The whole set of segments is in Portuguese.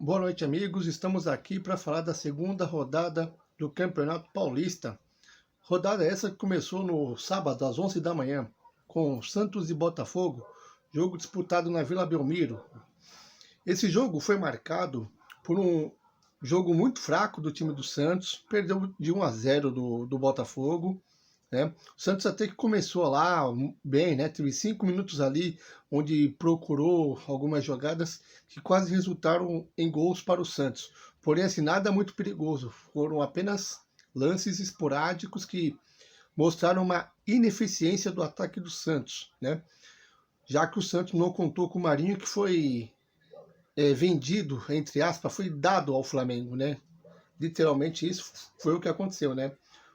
Boa noite, amigos. Estamos aqui para falar da segunda rodada do Campeonato Paulista. Rodada essa que começou no sábado, às 11 da manhã, com Santos e Botafogo, jogo disputado na Vila Belmiro. Esse jogo foi marcado por um jogo muito fraco do time do Santos, perdeu de 1-0 do Botafogo, né? O Santos até que começou lá bem, né? Teve 5 minutos ali onde procurou algumas jogadas que quase resultaram em gols para o Santos. Porém, assim, nada muito perigoso. Foram apenas lances esporádicos que mostraram uma ineficiência do ataque do Santos, né? Já que o Santos não contou com o Marinho, que foi vendido, entre aspas, foi dado ao Flamengo, né? Literalmente isso foi o que aconteceu, né?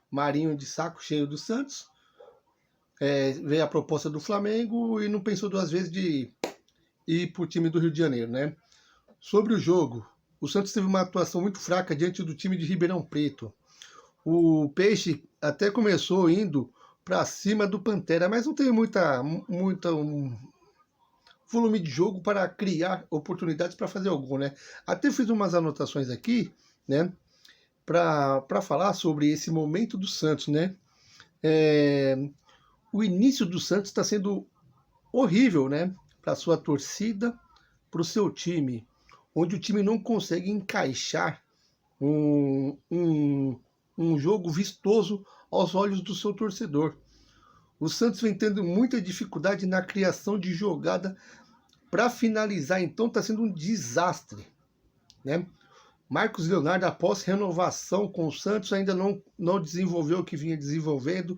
Marinho de saco cheio do Santos, veio a proposta do Flamengo e não pensou duas vezes de ir para o time do Rio de Janeiro, né? Sobre o jogo, o Santos teve uma atuação muito fraca diante do time de Ribeirão Preto. O Peixe até começou indo para cima do Pantera, mas não teve volume de jogo para criar oportunidades para fazer o gol, né? Até fiz umas anotações aqui, né? Para falar sobre esse momento do Santos, né? O início do Santos está sendo horrível, né? Para sua torcida, para o seu time, onde o time não consegue encaixar um jogo vistoso aos olhos do seu torcedor. O Santos vem tendo muita dificuldade na criação de jogada para finalizar, então está sendo um desastre, né? Marcos Leonardo, após renovação com o Santos, ainda não desenvolveu o que vinha desenvolvendo.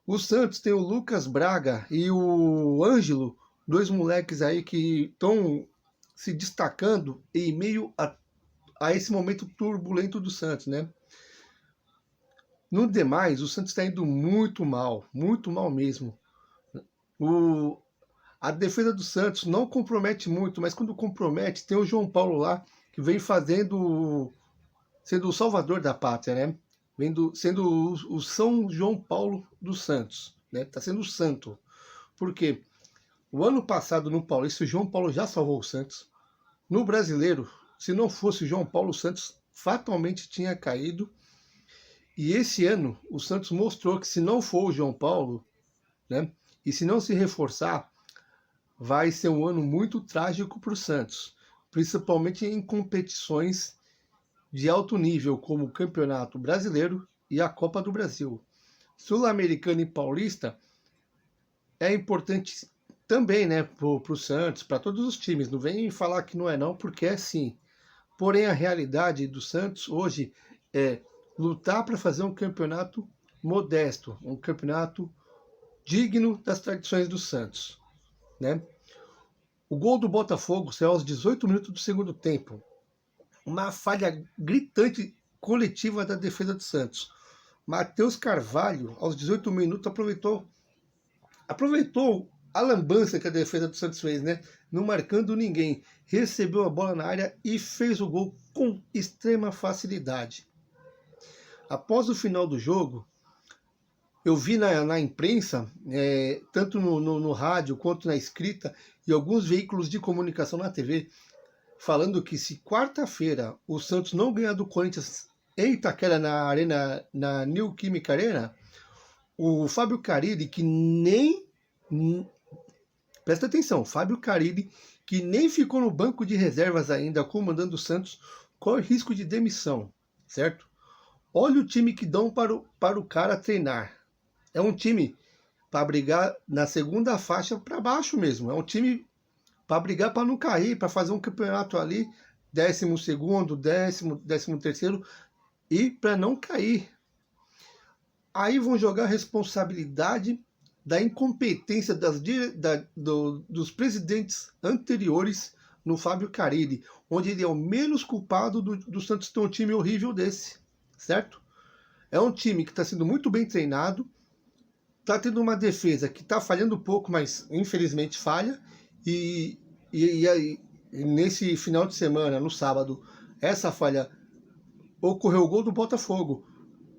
O Santos tem o Lucas Braga e o Ângelo, dois moleques aí que estão se destacando em meio a esse momento turbulento do Santos, né? No demais, o Santos está indo muito mal mesmo. A defesa do Santos não compromete muito, mas quando compromete, tem o João Paulo lá, que vem sendo o salvador da pátria, né? Sendo o São João Paulo dos Santos, né? Tá sendo o santo. Por quê? O ano passado no Paulista, o João Paulo já salvou o Santos. No Brasileiro, se não fosse o João Paulo, o Santos fatalmente tinha caído. E esse ano, o Santos mostrou que se não for o João Paulo, né? E se não se reforçar, vai ser um ano muito trágico para o Santos, principalmente em competições de alto nível, como o Campeonato Brasileiro e a Copa do Brasil. Sul-Americana e Paulista é importante também, né, para o Santos, para todos os times. Não vem falar que não é não, porque é sim. Porém, a realidade do Santos hoje é lutar para fazer um campeonato modesto, um campeonato digno das tradições do Santos, né? O gol do Botafogo saiu aos 18 minutos do segundo tempo. Uma falha gritante coletiva da defesa do Santos. Matheus Carvalho, aos 18 minutos, aproveitou a lambança que a defesa do Santos fez, né? Não marcando ninguém. Recebeu a bola na área e fez o gol com extrema facilidade. Após o final do jogo, eu vi na imprensa, tanto no rádio quanto na escrita, e alguns veículos de comunicação na TV, falando que se quarta-feira o Santos não ganhar do Corinthians em Itaquera, na Neoquímica Arena, o Fábio Carille, presta atenção, Fábio Carille, que nem ficou no banco de reservas ainda comandando o Santos, corre risco de demissão, certo? Olha o time que dão para o cara treinar. É um time para brigar na segunda faixa para baixo mesmo. É um time para brigar para não cair, para fazer um campeonato ali, 12º, 13º, e para não cair. Aí vão jogar a responsabilidade da incompetência dos presidentes anteriores no Fábio Carille, onde ele é o menos culpado do Santos ter um time horrível desse, certo? É um time que está sendo muito bem treinado, está tendo uma defesa que está falhando um pouco, mas infelizmente falha, e nesse final de semana, no sábado, essa falha ocorreu o gol do Botafogo.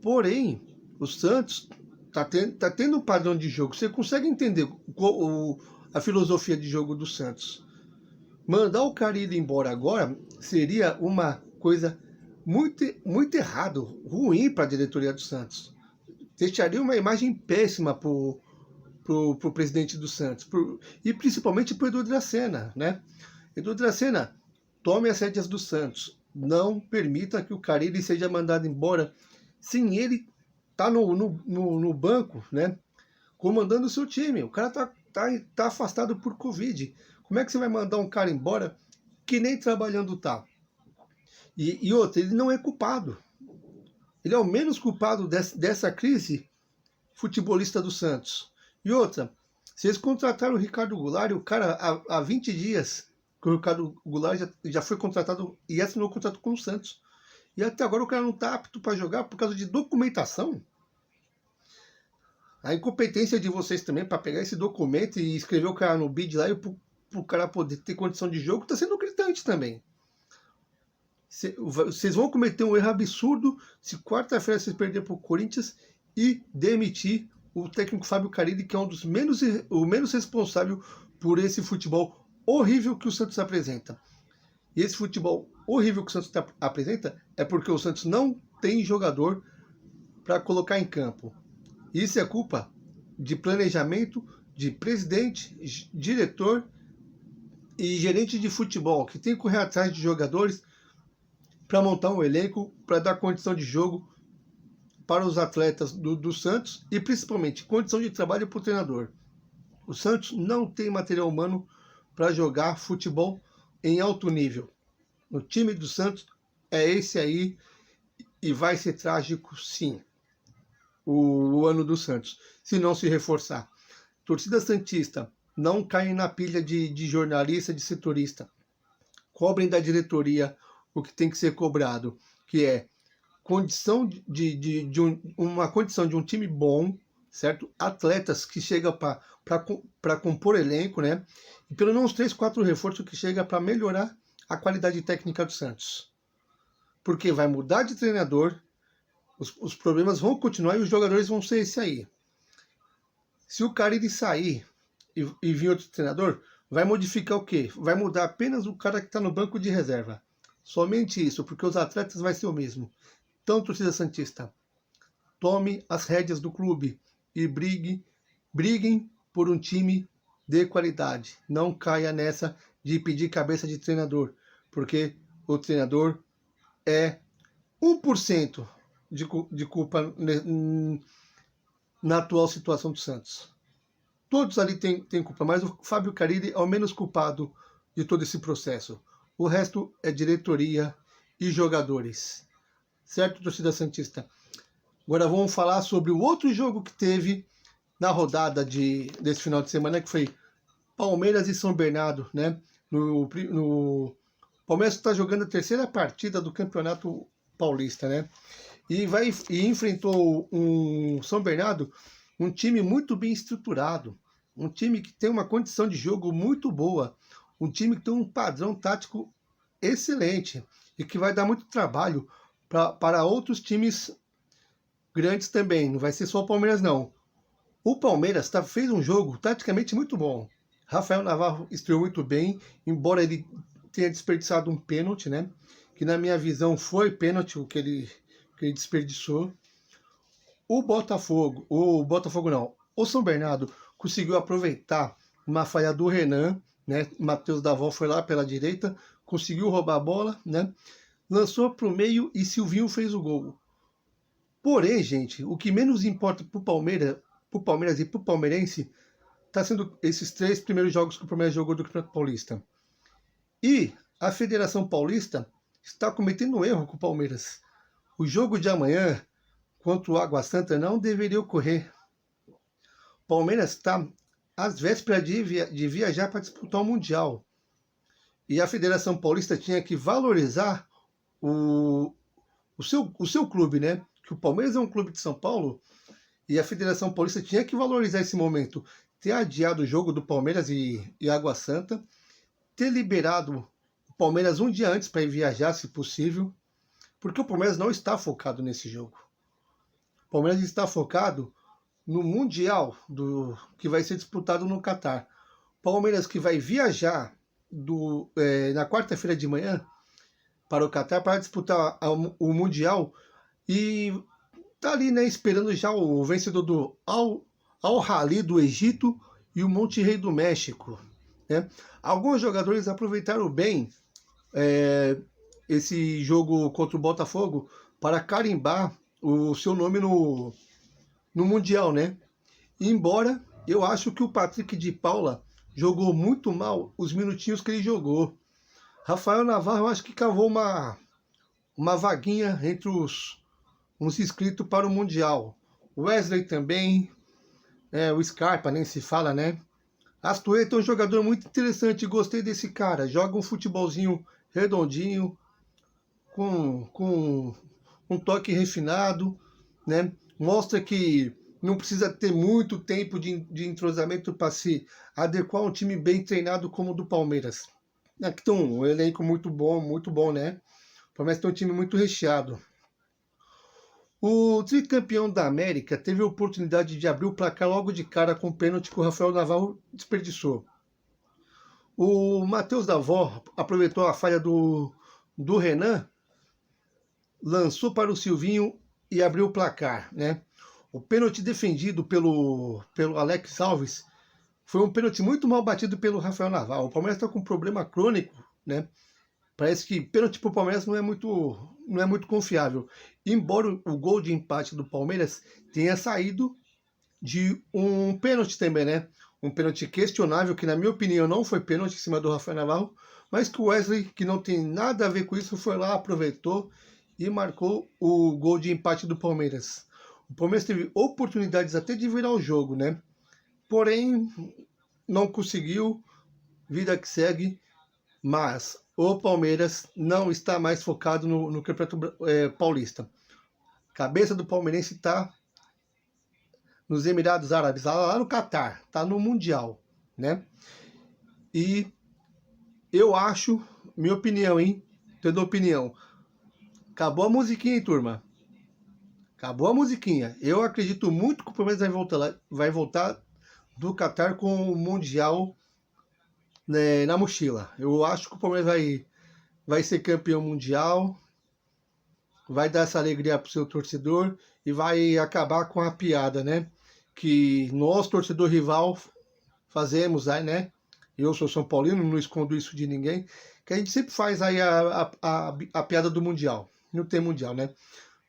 Porém, o Santos tá tendo um padrão de jogo. Você consegue entender a filosofia de jogo do Santos. Mandar o Carille embora agora seria uma coisa muito, muito errado, ruim para a diretoria do Santos. Deixaria uma imagem péssima pro presidente do Santos, e principalmente pro Edu Dracena, né? Edu Dracena, tome as rédeas do Santos. Não permita que o Carille seja mandado embora sem ele estar no banco, né? Comandando o seu time. O cara tá afastado por Covid. Como é que você vai mandar um cara embora que nem trabalhando tá? E outra, ele não é culpado. Ele é o menos culpado dessa crise futebolista do Santos. E outra, vocês contrataram o Ricardo Goulart, o cara há 20 dias que o Ricardo Goulart já foi contratado e assinou o contrato com o Santos. E até agora o cara não está apto para jogar por causa de documentação. A incompetência de vocês também para pegar esse documento e escrever o cara no bid lá e o cara poder ter condição de jogo está sendo gritante também. Vocês vão cometer um erro absurdo se quarta-feira vocês perderem para o Corinthians e demitir o técnico Fábio Carille, que é o menos responsável por esse futebol horrível que o Santos apresenta. E esse futebol horrível que o Santos apresenta é porque o Santos não tem jogador para colocar em campo. Isso é culpa de planejamento, de presidente, diretor e gerente de futebol, que tem que correr atrás de jogadores para montar um elenco, para dar condição de jogo para os atletas do Santos e principalmente condição de trabalho para o treinador. O Santos não tem material humano para jogar futebol em alto nível. O time do Santos é esse aí e vai ser trágico, sim, o ano do Santos, se não se reforçar. Torcida santista, não caem na pilha de jornalista, de setorista. Cobrem da diretoria o que tem que ser cobrado, que é condição uma condição de um time bom, certo? Atletas que chegam para compor elenco, né? E pelo menos 3, 4 reforços que chegam para melhorar a qualidade técnica do Santos. Porque vai mudar de treinador, os problemas vão continuar e os jogadores vão ser esse aí. Se o Carille sair e vir outro treinador, vai modificar o quê? Vai mudar apenas o cara que está no banco de reserva. Somente isso, porque os atletas vai ser o mesmo. Então, torcida santista, tome as rédeas do clube e briguem por um time de qualidade. Não caia nessa de pedir cabeça de treinador, porque o treinador é 1% de culpa na atual situação do Santos. Todos ali têm culpa, mas o Fábio Carille é o menos culpado de todo esse processo. O resto é diretoria e jogadores. Certo, torcida santista? Agora vamos falar sobre o outro jogo que teve na rodada desse final de semana, que foi Palmeiras e São Bernardo, né? No Palmeiras está jogando a terceira partida do Campeonato Paulista, né? E enfrentou um São Bernardo, um time muito bem estruturado, um time que tem uma condição de jogo muito boa, um time que tem um padrão tático excelente e que vai dar muito trabalho para outros times grandes também. Não vai ser só o Palmeiras, não. O Palmeiras fez um jogo taticamente muito bom. Rafael Navarro estreou muito bem, embora ele tenha desperdiçado um pênalti, né? Que na minha visão foi pênalti o que ele desperdiçou. O São Bernardo conseguiu aproveitar uma falha do Renan, né? Matheus Davó foi lá pela direita, conseguiu roubar a bola, né? Lançou para o meio e Silvinho fez o gol. Porém, gente, o que menos importa para o Palmeiras e para o palmeirense está sendo esses 3 primeiros jogos que o Palmeiras jogou do Campeonato Paulista. E a Federação Paulista está cometendo um erro com o Palmeiras. O jogo de amanhã contra o Água Santa não deveria ocorrer. O Palmeiras está às vésperas de viajar para disputar o Mundial. E a Federação Paulista tinha que valorizar o seu clube, né? Que o Palmeiras é um clube de São Paulo e a Federação Paulista tinha que valorizar esse momento, ter adiado o jogo do Palmeiras e Água Santa, ter liberado o Palmeiras um dia antes para ir viajar, se possível, porque o Palmeiras não está focado nesse jogo. O Palmeiras está focado no Mundial que vai ser disputado no Catar. Palmeiras que vai viajar na quarta-feira de manhã para o Catar para disputar o Mundial e tá ali, né, esperando já o vencedor do Al-Ahly do Egito e o Monterrey do México, né? Alguns jogadores aproveitaram bem esse jogo contra o Botafogo para carimbar o seu nome no Mundial, né? Embora eu acho que o Patrick de Paula jogou muito mal os minutinhos que ele jogou. Rafael Navarro, eu acho que cavou uma vaguinha entre uns inscritos para o Mundial. Wesley também, o Scarpa nem se fala, né? Astueta é um jogador muito interessante, gostei desse cara. Joga um futebolzinho redondinho, com um toque refinado, né? Mostra que não precisa ter muito tempo de entrosamento para se adequar a um time bem treinado como o do Palmeiras. Aqui tem um elenco muito bom, né? O Palmeiras tem um time muito recheado. O tricampeão da América teve a oportunidade de abrir o placar logo de cara com o pênalti que o Rafael Navarro desperdiçou. O Matheus Davó aproveitou a falha do Renan, lançou para o Silvinho e abriu o placar, né? O pênalti defendido pelo Alex Alves foi um pênalti muito mal batido pelo Rafael Navarro. O Palmeiras está com um problema crônico, né? Parece que pênalti para o Palmeiras não é muito confiável. Embora o gol de empate do Palmeiras tenha saído de um pênalti também, né? Um pênalti questionável, que na minha opinião não foi pênalti em cima do Rafael Navarro, mas que o Wesley, que não tem nada a ver com isso, foi lá, aproveitou e marcou o gol de empate do Palmeiras. O Palmeiras teve oportunidades até de virar o jogo, né? Porém, não conseguiu, vida que segue, mas o Palmeiras não está mais focado no Campeonato Paulista. Cabeça do palmeirense está nos Emirados Árabes, lá no Catar, está no Mundial, né? E eu acho, minha opinião, hein? Tendo opinião. Acabou a musiquinha, hein, turma? Acabou a musiquinha. Eu acredito muito que o Palmeiras vai voltar do Catar com o Mundial, né, na mochila. Eu acho que o Palmeiras vai ser campeão mundial, vai dar essa alegria para o seu torcedor e vai acabar com a piada, né? Que nós, torcedor rival, fazemos aí, né? Eu sou São Paulino, não escondo isso de ninguém, que a gente sempre faz aí a piada do Mundial. Não tem Mundial, né?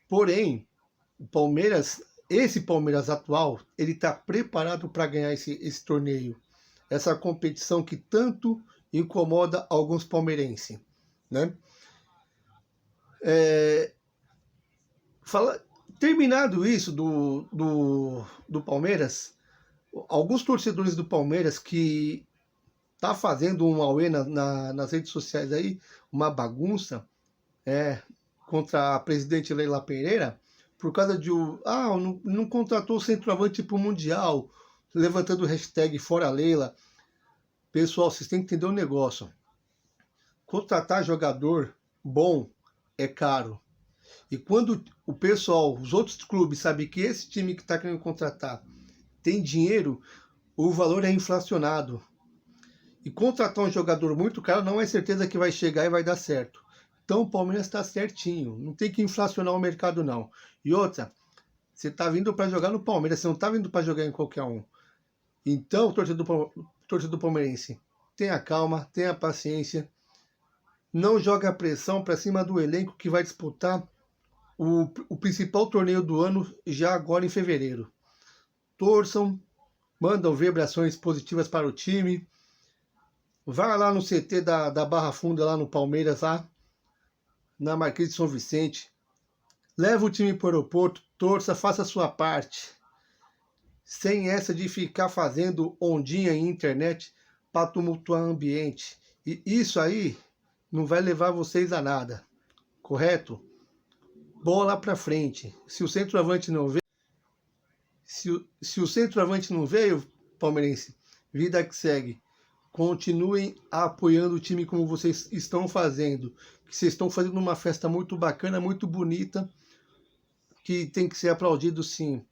Porém, o Palmeiras, esse Palmeiras atual, ele está preparado para ganhar esse torneio. Essa competição que tanto incomoda alguns palmeirenses, né? Terminado isso do Palmeiras, alguns torcedores do Palmeiras que tá fazendo um auê nas redes sociais aí, uma bagunça, contra a presidente Leila Pereira, por causa de não contratou o centroavante para o Mundial, levantando o hashtag Fora Leila. Pessoal, vocês têm que entender um negócio. Contratar jogador bom é caro. E quando o pessoal, os outros clubes, sabem que esse time que está querendo contratar tem dinheiro, o valor é inflacionado. E contratar um jogador muito caro não é certeza que vai chegar e vai dar certo. Então o Palmeiras está certinho. Não tem que inflacionar o mercado, não. E outra, você está vindo para jogar no Palmeiras, você não está vindo para jogar em qualquer um. Então, torcedor palmeirense, tenha calma, tenha paciência. Não joga a pressão para cima do elenco que vai disputar o principal torneio do ano já agora em fevereiro. Torçam, mandam vibrações positivas para o time. Vá lá no CT da Barra Funda, lá no Palmeiras, lá na Marquês de São Vicente. Leva o time para o aeroporto, torça, faça a sua parte. Sem essa de ficar fazendo ondinha em internet para tumultuar o ambiente. E isso aí não vai levar vocês a nada. Correto? Bola para frente. Se o centroavante não veio, se o centroavante não veio, palmeirense, vida que segue. Continuem apoiando o time como vocês estão fazendo. Que vocês estão fazendo uma festa muito bacana, muito bonita, que tem que ser aplaudido, sim.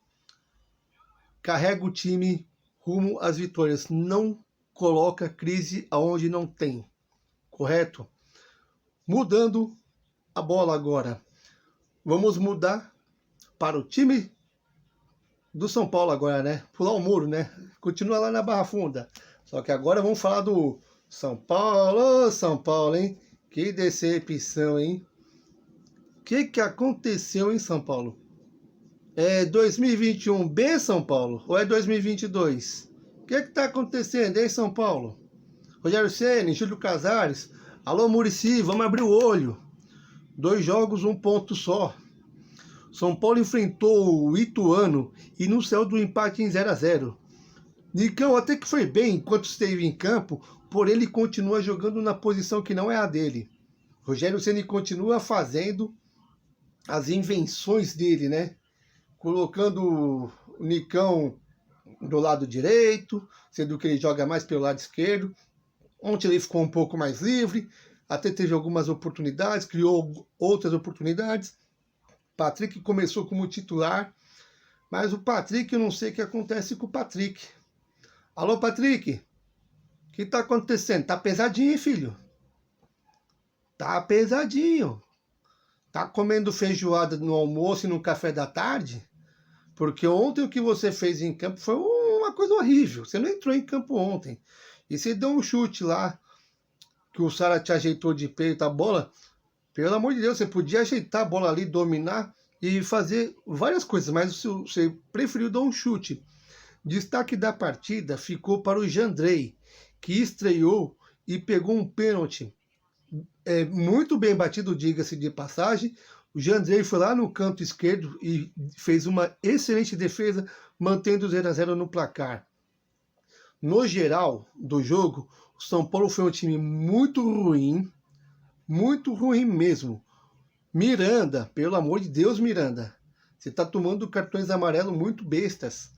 Carrega o time rumo às vitórias. Não coloca crise aonde não tem. correto? Mudando a bola agora. Vamos mudar para o time do São Paulo agora, né? Pular o muro, né? Continua lá na Barra Funda. Só que agora vamos falar do São Paulo. Ô, São Paulo, hein? Que decepção, hein? O que aconteceu em São Paulo? É 2021 B, São Paulo? Ou é 2022? O que tá acontecendo, hein, São Paulo? Rogério Ceni, Júlio Casares. Alô, Muricy, vamos abrir o olho. 2 jogos, 1 ponto só. São Paulo enfrentou o Ituano e não saiu do empate em 0-0. Nicão até que foi bem enquanto esteve em campo, porém ele continua jogando na posição que não é a dele. Rogério Ceni continua fazendo as invenções dele, né? Colocando o Nicão do lado direito, sendo que ele joga mais pelo lado esquerdo. Ontem ele ficou um pouco mais livre, até teve algumas oportunidades, criou outras oportunidades. Patrick começou como titular, mas o Patrick, eu não sei o que acontece com o Patrick. Alô, Patrick? O que tá acontecendo? Tá pesadinho, hein, filho? Tá pesadinho. Tá comendo feijoada no almoço e no café da tarde? Porque ontem o que você fez em campo foi uma coisa horrível. Você não entrou em campo ontem. E você deu um chute lá, que o Sara te ajeitou de peito a bola. Pelo amor de Deus, você podia ajeitar a bola ali, dominar e fazer várias coisas, mas você preferiu dar um chute. Destaque da partida ficou para o Jandrei, que estreou e pegou um pênalti muito bem batido, diga-se de passagem. O Jandrei foi lá no canto esquerdo e fez uma excelente defesa, mantendo o 0-0 no placar. No geral do jogo, o São Paulo foi um time muito ruim mesmo. Miranda, pelo amor de Deus, Miranda, você está tomando cartões amarelos muito bestas,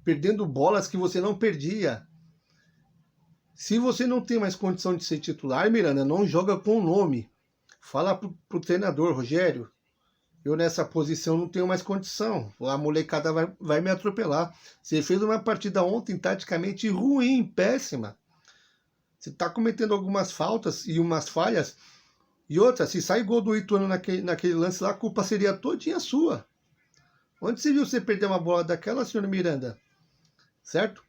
perdendo bolas que você não perdia. Se você não tem mais condição de ser titular, Miranda, não joga com o nome. Fala pro treinador, Rogério, eu nessa posição não tenho mais condição, a molecada vai me atropelar. Você fez uma partida ontem taticamente ruim, péssima. Você está cometendo algumas faltas e umas falhas. E outra, se sai gol do Ituano naquele lance lá, a culpa seria todinha sua. Onde se viu você perder uma bola daquela, senhor Miranda? Certo?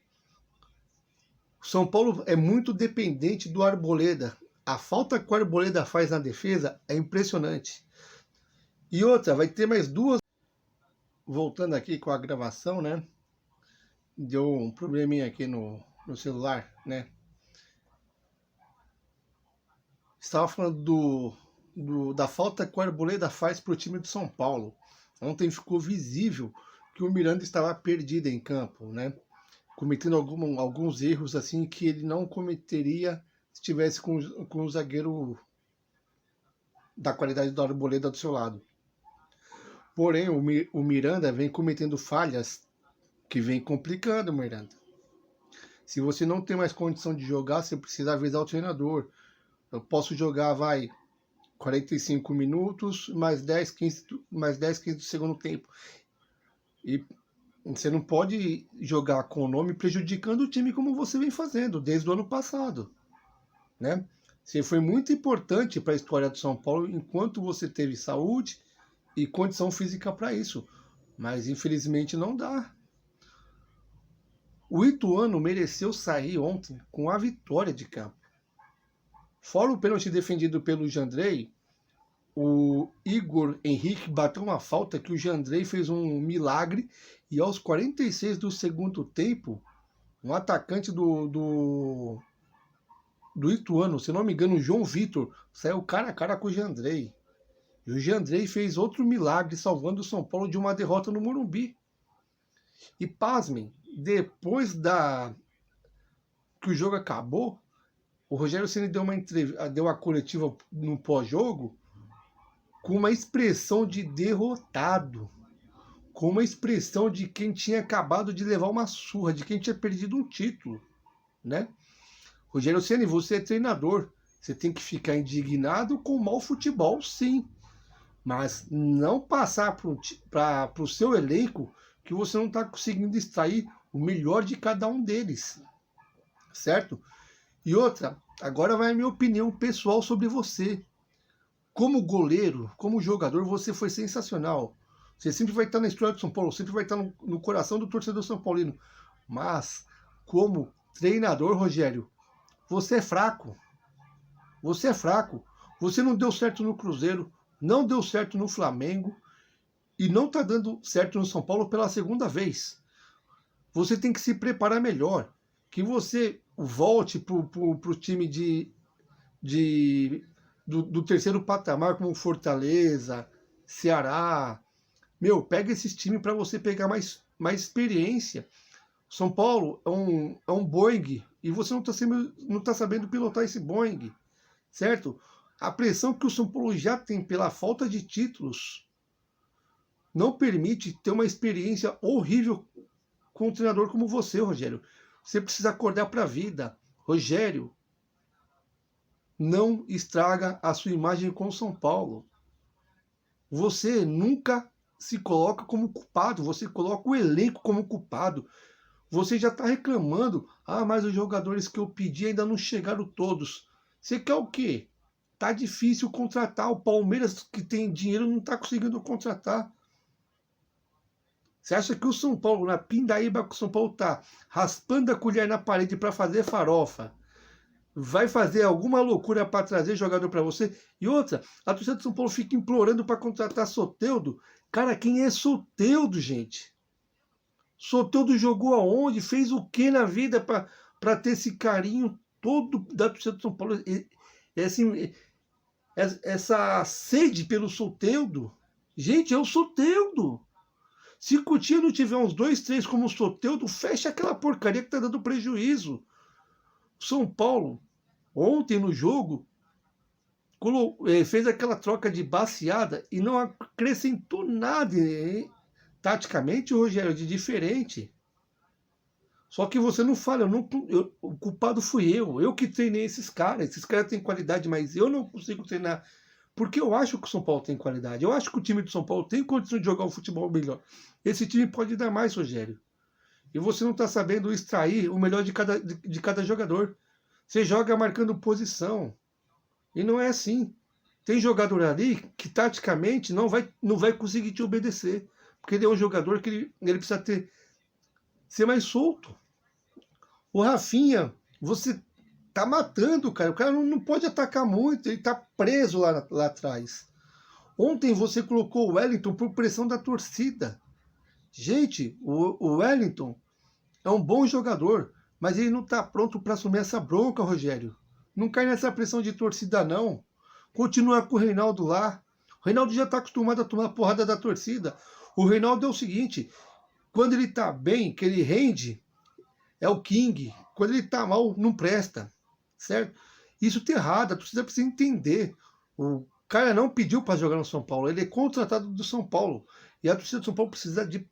O São Paulo é muito dependente do Arboleda. A falta que o Arboleda faz na defesa é impressionante. E outra, vai ter mais 2. Voltando aqui com a gravação, né? Deu um probleminha aqui no celular, né? Estava falando da falta que o Arboleda faz para o time do São Paulo. Ontem ficou visível que o Miranda estava perdido em campo, né? Cometendo alguns erros assim que ele não cometeria se estivesse com o zagueiro da qualidade do Arboleda do seu lado. Porém, o Miranda vem cometendo falhas que vem complicando o Miranda. Se você não tem mais condição de jogar, você precisa avisar o treinador. Eu posso jogar, 45 minutos, mais 10, 15 do segundo tempo. E você não pode jogar com o nome prejudicando o time como você vem fazendo desde o ano passado, né? Você foi muito importante para a história do São Paulo enquanto você teve saúde e condição física para isso. Mas infelizmente não dá. O Ituano mereceu sair ontem com a vitória de campo. Fora o pênalti defendido pelo Jandrei, o Igor Henrique bateu uma falta que o Jandrei fez um milagre e aos 46 do segundo tempo, um atacante do Ituano, se não me engano, o João Vitor, saiu cara a cara com o Jandrei. E o Jandrei fez outro milagre, salvando o São Paulo de uma derrota no Morumbi. E pasmem, depois que o jogo acabou, o Rogério Ceni deu uma coletiva no pós-jogo com uma expressão de derrotado, com uma expressão de quem tinha acabado de levar uma surra, de quem tinha perdido um título, né? Rogério Ceni, você é treinador, você tem que ficar indignado com o mau futebol, sim, mas não passar para o seu elenco que você não está conseguindo extrair o melhor de cada um deles, certo? E outra, Agora vai a minha opinião pessoal sobre você. Como goleiro, como jogador, você foi sensacional. Você sempre vai estar na história do São Paulo, sempre vai estar no coração do torcedor São Paulino. Mas, como treinador, Rogério, você é fraco. Você é fraco. Você não deu certo no Cruzeiro, não deu certo no Flamengo e não está dando certo no São Paulo pela segunda vez. Você tem que se preparar melhor. Que você volte para o time do terceiro patamar, como Fortaleza, Ceará. Meu, pega esses times para você pegar mais experiência. São Paulo é um Boeing e você não tá sabendo pilotar esse Boeing, certo? A pressão que o São Paulo já tem pela falta de títulos não permite ter uma experiência horrível com um treinador como você, Rogério. Você precisa acordar para a vida. Rogério, não estraga a sua imagem com o São Paulo. Você nunca se coloca como culpado, você coloca o elenco como culpado. Você já está reclamando, mas os jogadores que eu pedi ainda não chegaram todos. Você quer o quê? Tá difícil contratar. O Palmeiras, que tem dinheiro, não está conseguindo contratar. Você acha que o São Paulo, na pindaíba que o São Paulo tá raspando a colher na parede para fazer farofa, vai fazer alguma loucura para trazer jogador para você? E outra, a torcida do São Paulo fica implorando para contratar Soteldo. Cara, quem é Soteldo, gente? Soteldo jogou aonde? Fez o que na vida para ter esse carinho todo da torcida do São Paulo? Essa sede pelo Soteldo? Gente, é o Soteldo. Se Coutinho não tiver uns 2, 3 como o Soteldo, fecha aquela porcaria que tá dando prejuízo. São Paulo, ontem no jogo, fez aquela troca de baseada e não acrescentou nada, hein? Taticamente, Rogério, de diferente. Só que você não fala, o culpado fui eu que treinei esses caras. Esses caras têm qualidade, mas eu não consigo treinar. Porque eu acho que o São Paulo tem qualidade. Eu acho que o time do São Paulo tem condição de jogar um futebol melhor. Esse time pode dar mais, Rogério. E você não está sabendo extrair o melhor de cada jogador. Você joga marcando posição. E não é assim. Tem jogador ali que taticamente não vai conseguir te obedecer. Porque ele é um jogador que ele precisa ser mais solto. O Rafinha, você tá matando, cara. O cara não pode atacar muito, ele tá preso lá atrás. Ontem você colocou o Wellington por pressão da torcida. Gente, o Wellington é um bom jogador, mas ele não tá pronto para assumir essa bronca, Rogério. Não cai nessa pressão de torcida, não. Continua com o Reinaldo lá. O Reinaldo já tá acostumado a tomar porrada da torcida. O Reinaldo é o seguinte, quando ele tá bem, que ele rende, é o King. Quando ele tá mal, não presta. Certo? Isso tá errado, a torcida precisa entender. O cara não pediu para jogar no São Paulo, ele é contratado do São Paulo. E a torcida do São Paulo precisa de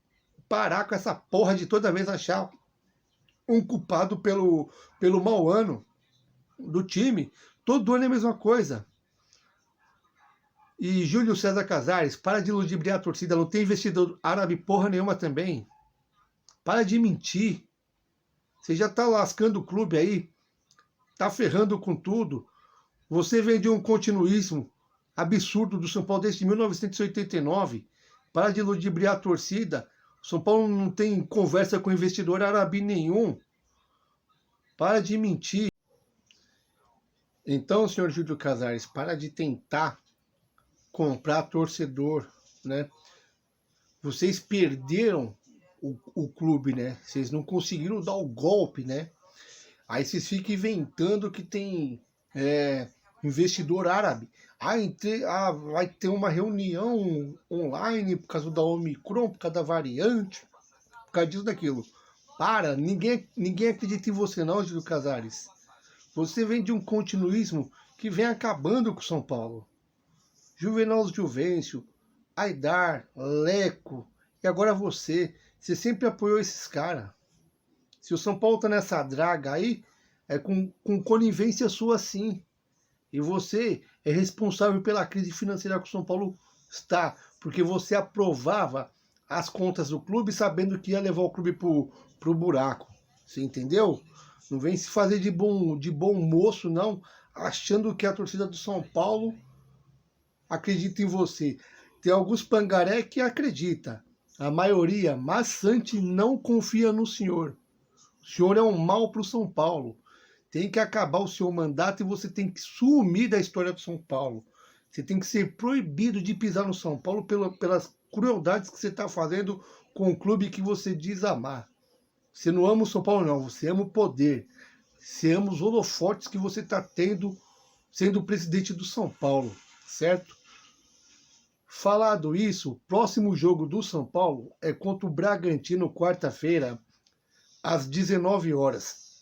parar com essa porra de toda vez achar um culpado pelo mau ano do time. Todo ano é a mesma coisa. E Júlio César Casares, para de ludibriar a torcida, não tem investidor árabe porra nenhuma também. Para de mentir. Você já tá lascando o clube aí, tá ferrando com tudo. Você vem de um continuismo absurdo do São Paulo desde 1989. Para de ludibriar a torcida. O São Paulo não tem conversa com investidor árabe nenhum. Para de mentir. Então, senhor Júlio Casares, para de tentar comprar torcedor, né? Vocês perderam o clube, né? Vocês não conseguiram dar o golpe, né? Aí vocês ficam inventando que tem investidor árabe. Vai ter uma reunião online por causa da Omicron, por causa da variante, por causa disso, daquilo. Para, ninguém acredita em você não, Júlio Casares. Você vem de um continuismo que vem acabando com São Paulo. Juvenal Juvencio, Aidar, Leco, e agora você sempre apoiou esses caras. Se o São Paulo tá nessa draga aí, é com conivência sua sim. E você é responsável pela crise financeira que o São Paulo está, porque você aprovava as contas do clube sabendo que ia levar o clube pro buraco. Você entendeu? Não vem se fazer de bom moço, não, achando que a torcida do São Paulo acredita em você. Tem alguns pangaré que acredita. A maioria, maçante, não confia no senhor. O senhor é um mal para o São Paulo. Tem que acabar o seu mandato e você tem que sumir da história do São Paulo. Você tem que ser proibido de pisar no São Paulo pelas crueldades que você está fazendo com o clube que você diz amar. Você não ama o São Paulo, não. Você ama o poder. Você ama os holofotes que você está tendo sendo o presidente do São Paulo, certo? Falado isso, o próximo jogo do São Paulo é contra o Bragantino, quarta-feira, às 19 horas.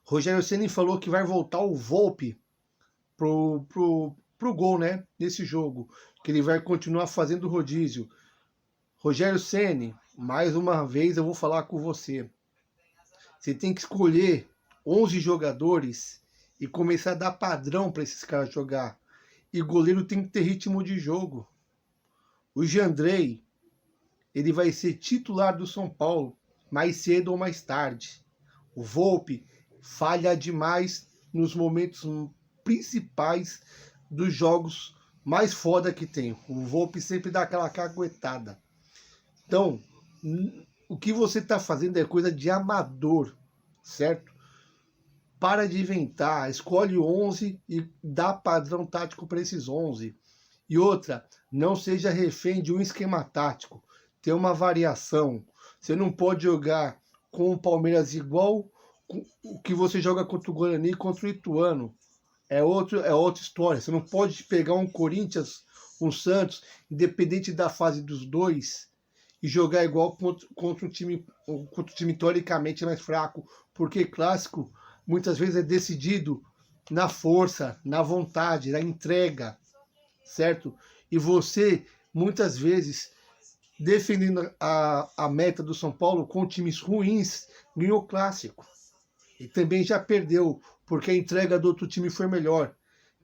Rogério Ceni falou que vai voltar o Volpi pro gol, né? Nesse jogo. Que ele vai continuar fazendo rodízio. Rogério Ceni, mais uma vez eu vou falar com você. Você tem que escolher 11 jogadores e começar a dar padrão para esses caras jogar. E goleiro tem que ter ritmo de jogo. O Jandrei, ele vai ser titular do São Paulo, mais cedo ou mais tarde. O Volpi falha demais nos momentos principais dos jogos mais foda que tem. O Volpi sempre dá aquela caguetada. Então, o que você está fazendo é coisa de amador, certo? Para de inventar, escolhe 11 e dá padrão tático para esses 11. E outra, não seja refém de um esquema tático. Tem uma variação. Você não pode jogar com o Palmeiras igual o que você joga contra o Guarani e contra o Ituano. É outra história. Você não pode pegar um Corinthians, um Santos, independente da fase dos dois, e jogar igual contra um time teoricamente mais fraco. Porque clássico muitas vezes é decidido na força, na vontade, na entrega, certo? E você, muitas vezes, defendendo a meta do São Paulo com times ruins, ganhou o clássico. E também já perdeu, porque a entrega do outro time foi melhor.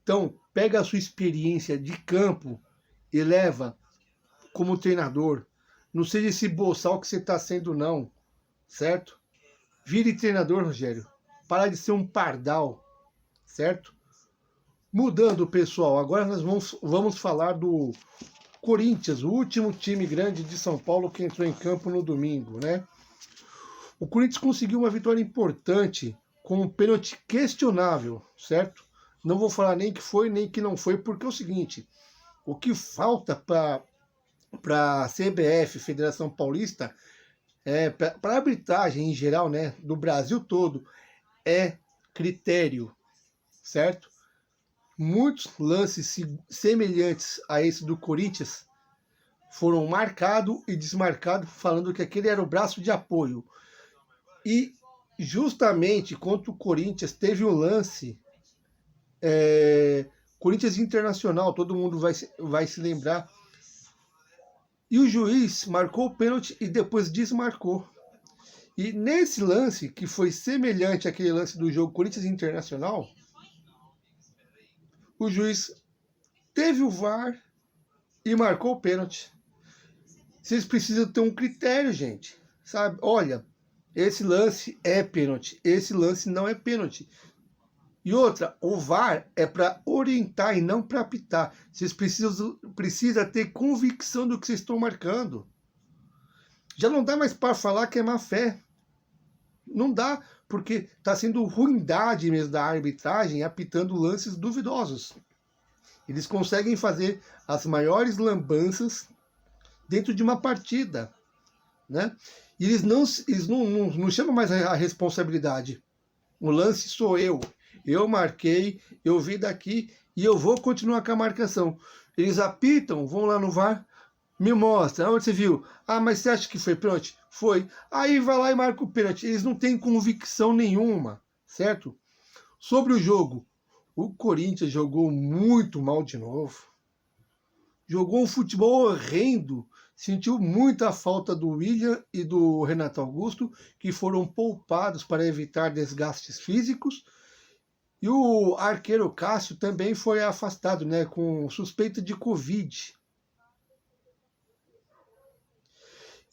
Então, pega a sua experiência de campo e leva como treinador. Não seja esse boçal que você está sendo, não, certo? Vire treinador, Rogério. Para de ser um pardal, certo? Mudando, pessoal, agora nós vamos falar do Corinthians, o último time grande de São Paulo que entrou em campo no domingo, né? O Corinthians conseguiu uma vitória importante com um pênalti questionável, certo? Não vou falar nem que foi nem que não foi, porque é o seguinte, o que falta para a CBF, Federação Paulista, para a arbitragem em geral, né, do Brasil todo, é critério, certo? Muitos lances semelhantes a esse do Corinthians foram marcados e desmarcados, falando que aquele era o braço de apoio. E justamente contra o Corinthians teve um lance, Corinthians Internacional, todo mundo vai se lembrar. E o juiz marcou o pênalti e depois desmarcou. E nesse lance, que foi semelhante àquele lance do jogo Corinthians Internacional, o juiz teve o VAR e marcou o pênalti. Vocês precisam ter um critério, gente. Sabe? Olha, esse lance é pênalti, esse lance não é pênalti. E outra, o VAR é para orientar e não para apitar. Vocês precisam ter convicção do que vocês estão marcando. Já não dá mais para falar que é má fé. Não dá, porque está sendo ruindade mesmo da arbitragem apitando lances duvidosos. Eles conseguem fazer as maiores lambanças dentro de uma partida, né? E eles não chamam mais a responsabilidade. O lance sou eu marquei, eu vi daqui e eu vou continuar com a marcação. Eles apitam, vão lá no VAR, me mostra, onde você viu? Ah, mas você acha que foi pênalti? Foi. Aí vai lá e marca o pênalti. Eles não têm convicção nenhuma, certo? Sobre o jogo, o Corinthians jogou muito mal de novo. Jogou um futebol horrendo. Sentiu muita falta do William e do Renato Augusto, que foram poupados para evitar desgastes físicos. E o arqueiro Cássio também foi afastado, né, com suspeita de Covid.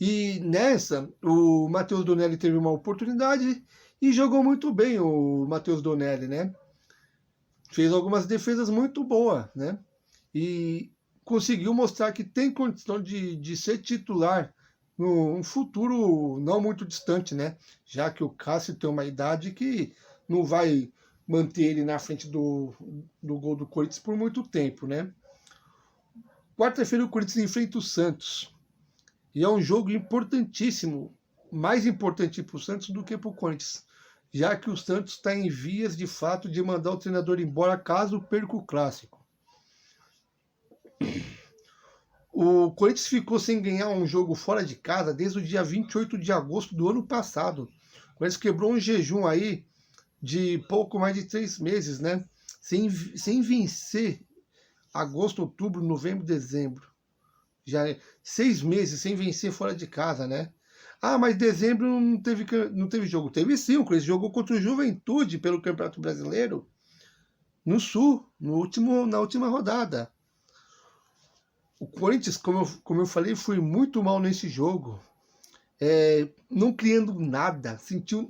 E nessa, o Matheus Donelli teve uma oportunidade E jogou muito bem o Matheus Donelli, né? Fez algumas defesas muito boas, né? E conseguiu mostrar que tem condição de ser titular num futuro não muito distante, né? Já que o Cássio tem uma idade que não vai manter ele na frente do gol do Corinthians por muito tempo, né? Quarta-feira o Corinthians enfrenta o Santos. E é um jogo importantíssimo, mais importante para o Santos do que para o Corinthians, já que o Santos está em vias de fato de mandar o treinador embora caso perca o clássico. O Corinthians ficou sem ganhar um jogo fora de casa desde o dia 28 de agosto do ano passado. O Corinthians quebrou um jejum aí de pouco mais de 3 meses, né? Sem vencer agosto, outubro, novembro, dezembro. Já 6 meses sem vencer fora de casa, né? Ah, mas dezembro não teve jogo. Teve sim, o Corinthians jogou contra o Juventude pelo Campeonato Brasileiro no Sul, na última rodada. O Corinthians, como eu falei, foi muito mal nesse jogo. Não criando nada,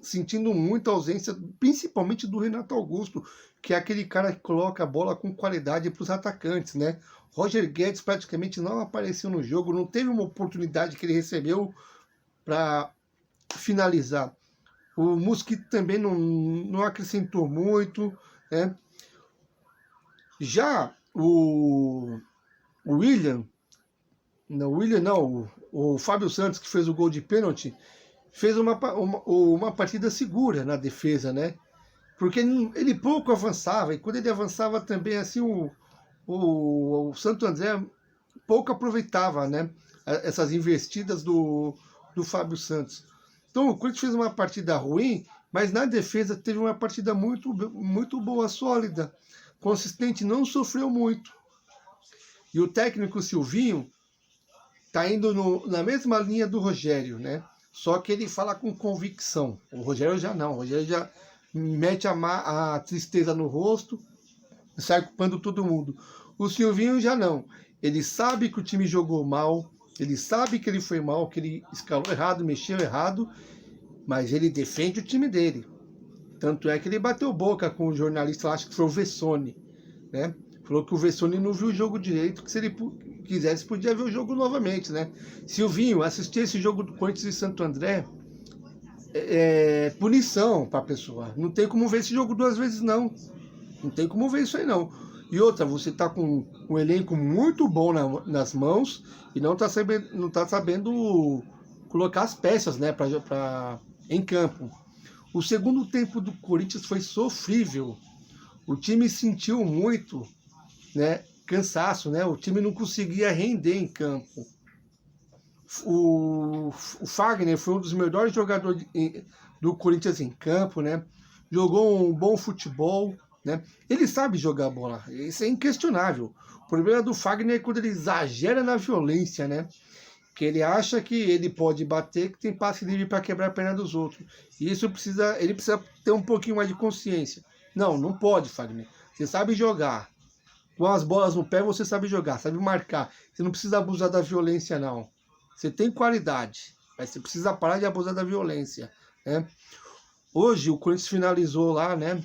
sentindo muita ausência, principalmente do Renato Augusto, que é aquele cara que coloca a bola com qualidade para os atacantes, né? Roger Guedes praticamente não apareceu no jogo, não teve uma oportunidade que ele recebeu para finalizar. O Mosquito também não acrescentou muito, né? Já o William, o Fábio Santos, que fez o gol de pênalti, fez uma partida segura na defesa, né? Porque ele pouco avançava, e quando ele avançava também, assim, o Santo André pouco aproveitava, né? Essas investidas do Fábio Santos. Então o Corinthians fez uma partida ruim, mas na defesa teve uma partida muito, muito boa, sólida, consistente, não sofreu muito. E o técnico Silvinho tá indo na mesma linha do Rogério, né? Só que ele fala com convicção. O Rogério já não. O Rogério já mete a tristeza no rosto, sai culpando todo mundo. O Silvinho já não. Ele sabe que o time jogou mal, ele sabe que ele foi mal, que ele escalou errado, mexeu errado, mas ele defende o time dele. Tanto é que ele bateu boca com o jornalista, acho que foi o Vessone, né? Falou que o Vessone não viu o jogo direito, que se ele quisesse podia ver o jogo novamente, né? Silvinho, assistir esse jogo do Corinthians e Santo André é punição para a pessoa. Não tem como ver esse jogo 2 vezes, não. Não tem como ver isso aí, não. E outra, você tá com um elenco muito bom nas mãos e não tá sabendo colocar as peças, né, em campo. O segundo tempo do Corinthians foi sofrível. O time sentiu muito, né, cansaço, né? O time não conseguia render em campo. O Fagner foi um dos melhores jogadores do Corinthians em campo, né? Jogou um bom futebol, né? Ele sabe jogar bola, isso é inquestionável. O problema do Fagner é quando ele exagera na violência, né? Que ele acha que ele pode bater, que tem passe livre para quebrar a perna dos outros. E ele precisa ter um pouquinho mais de consciência. Não pode, Fagner. Você sabe jogar. Com as bolas no pé você sabe jogar, sabe marcar. Você não precisa abusar da violência, não. Você tem qualidade, mas você precisa parar de abusar da violência, né? Hoje o Corinthians finalizou lá, né,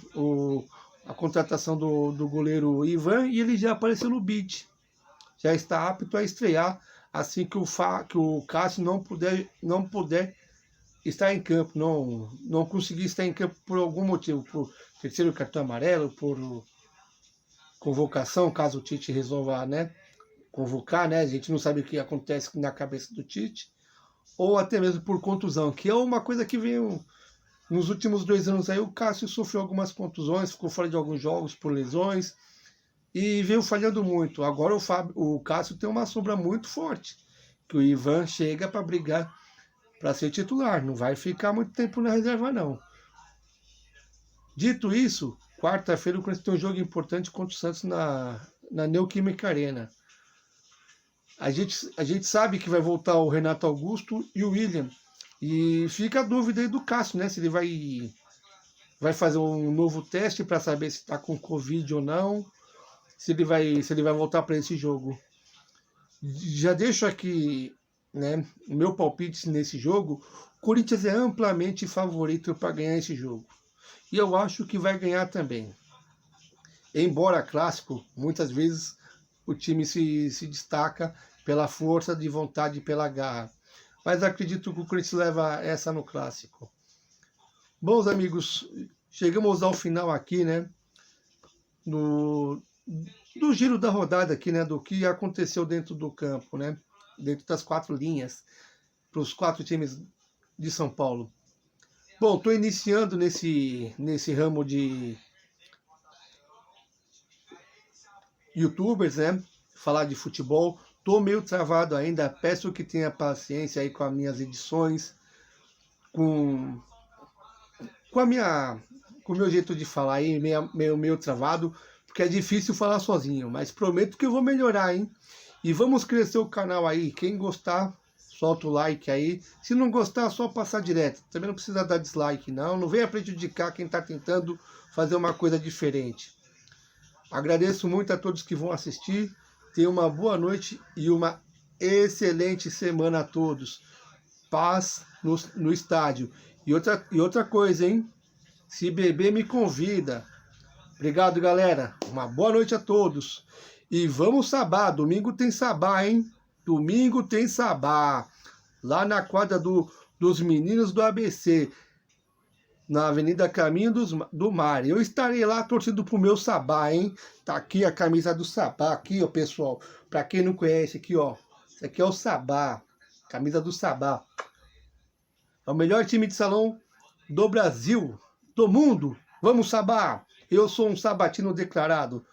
a contratação do goleiro Ivan e ele já apareceu no bid. Já está apto a estrear assim que o Cássio não puder estar em campo, não conseguir estar em campo por algum motivo, por terceiro cartão amarelo, por convocação, caso o Tite resolva, né, convocar, né? A gente não sabe o que acontece na cabeça do Tite, ou até mesmo por contusão, que é uma coisa que veio nos últimos 2 anos aí. O Cássio sofreu algumas contusões, ficou fora de alguns jogos por lesões e veio falhando muito. Agora o Cássio tem uma sombra muito forte, que o Ivan chega para brigar para ser titular, não vai ficar muito tempo na reserva, não. Dito isso, quarta-feira o Corinthians tem um jogo importante contra o Santos na Neoquímica Arena. A gente sabe que vai voltar o Renato Augusto e o William. E fica a dúvida aí do Cássio, né? Se ele vai fazer um novo teste para saber se está com Covid ou não. Se ele vai voltar para esse jogo. Já deixo aqui né, o meu palpite nesse jogo, o Corinthians é amplamente favorito para ganhar esse jogo. E eu acho que vai ganhar também. Embora clássico, muitas vezes o time se destaca pela força de vontade e pela garra. Mas acredito que o Corinthians leva essa no clássico. Bons amigos, chegamos ao final aqui, né? Do giro da rodada aqui, né? Do que aconteceu dentro do campo, né? Dentro das 4 linhas, para os 4 times de São Paulo. Bom, estou iniciando nesse ramo de YouTubers, né? Falar de futebol. Tô meio travado ainda. Peço que tenha paciência aí com as minhas edições, com com o meu jeito de falar aí, meio travado, porque é difícil falar sozinho, mas prometo que eu vou melhorar, hein? E vamos crescer o canal aí. Quem gostar, solta o like aí. Se não gostar, só passar direto. Também não precisa dar dislike, não. Não venha prejudicar quem está tentando fazer uma coisa diferente. Agradeço muito a todos que vão assistir. Tenham uma boa noite e uma excelente semana a todos. Paz no estádio. E outra coisa, hein? Se beber, me convida. Obrigado, galera. Uma boa noite a todos. E vamos sabá. Domingo tem sabá, hein? Domingo tem sabá. Lá na quadra dos meninos do ABC. Na Avenida Caminho do Mar. Eu estarei lá torcendo pro meu sabá, hein? Tá aqui a camisa do sabá. Aqui, ó, pessoal. Pra quem não conhece, aqui, ó. Isso aqui é o sabá. Camisa do sabá. É o melhor time de salão do Brasil, do mundo. Vamos, Sabá! Eu sou um sabatino declarado.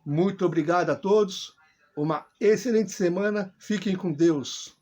Muito obrigado a todos. Uma excelente semana. Fiquem com Deus.